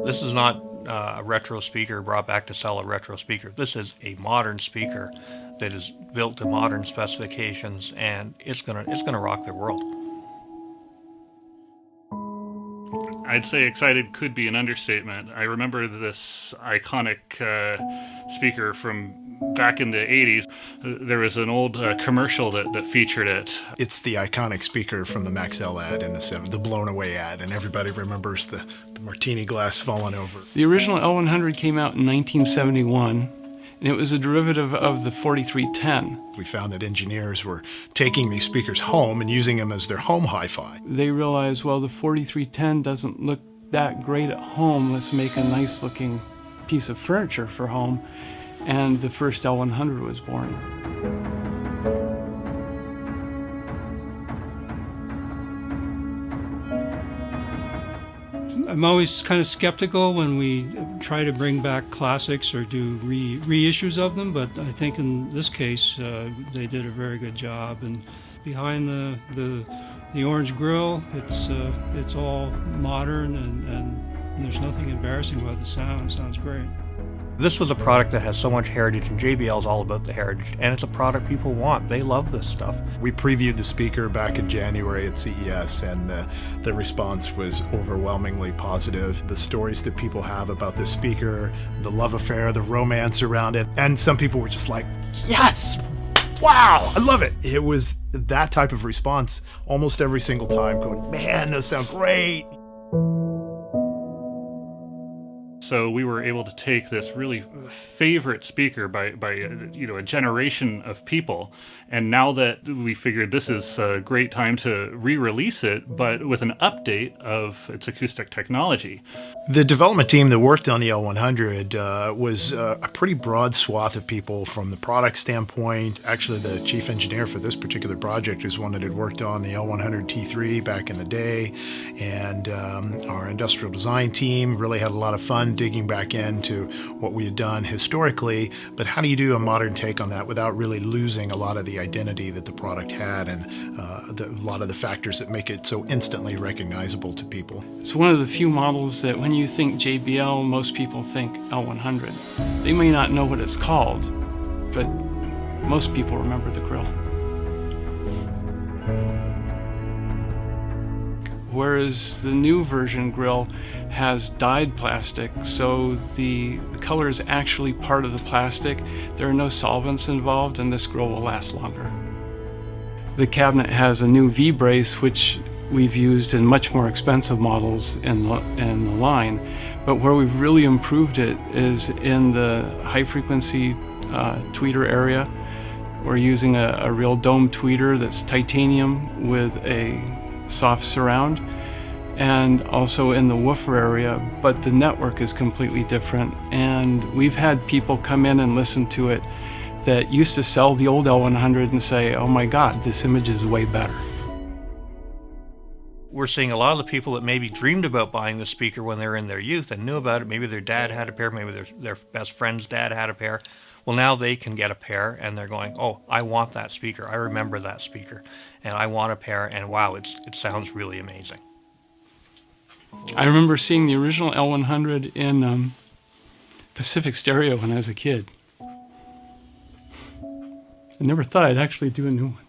This is not a retro speaker brought back to sell a retro speaker. This is a modern speaker that is built to modern specifications, and it's gonna rock the world. I'd say excited could be an understatement. I remember this iconic speaker from back in the 80s. There was an old commercial that featured it. It's the iconic speaker from the Maxell ad in the 70s, the blown away ad, and everybody remembers the martini glass falling over. The original L100 came out in 1971, and it was a derivative of the 4310. We found that engineers were taking these speakers home and using them as their home hi-fi. They realized, well, the 4310 doesn't look that great at home. Let's make a nice looking piece of furniture for home. And the first L100 was born. I'm always kind of skeptical when we try to bring back classics or do reissues of them, but I think in this case they did a very good job. And behind the orange grille, it's all modern and there's nothing embarrassing about the sound. It sounds great. This was a product that has so much heritage, and JBL is all about the heritage, and it's a product people want. They love this stuff. We previewed the speaker back in January at CES, and the response was overwhelmingly positive. The stories that people have about this speaker, the love affair, the romance around it, and some people were just like, yes! Wow, I love it. It was that type of response almost every single time, going, man, those sound great. So we were able to take this really favorite speaker by a generation of people, and now that we figured this is a great time to re-release it, but with an update of its acoustic technology. The development team that worked on the L100 was a pretty broad swath of people from the product standpoint. Actually, the chief engineer for this particular project is one that had worked on the L100 T3 back in the day, and our industrial design team really had a lot of fun digging back into what we had done historically, but how do you do a modern take on that without really losing a lot of the identity that the product had and a lot of the factors that make it so instantly recognizable to people. It's one of the few models that when you think JBL, most people think L100. They may not know what it's called, but most people remember the grille. Whereas the new version grille has dyed plastic, so the color is actually part of the plastic. There are no solvents involved, and this grille will last longer. The cabinet has a new V-brace, which we've used in much more expensive models in the line, but where we've really improved it is in the high-frequency tweeter area. We're using a real dome tweeter that's titanium with a soft surround, and also in the woofer area, but the network is completely different. And we've had people come in and listen to it that used to sell the old L100 and say, oh my God, this image is way better. We're seeing a lot of the people that maybe dreamed about buying the speaker when they were in their youth and knew about it. Maybe their dad had a pair, maybe their best friend's dad had a pair. Well, now they can get a pair, and they're going, oh, I want that speaker. I remember that speaker, and I want a pair, and wow, it sounds really amazing. I remember seeing the original L100 in Pacific Stereo when I was a kid. I never thought I'd actually do a new one.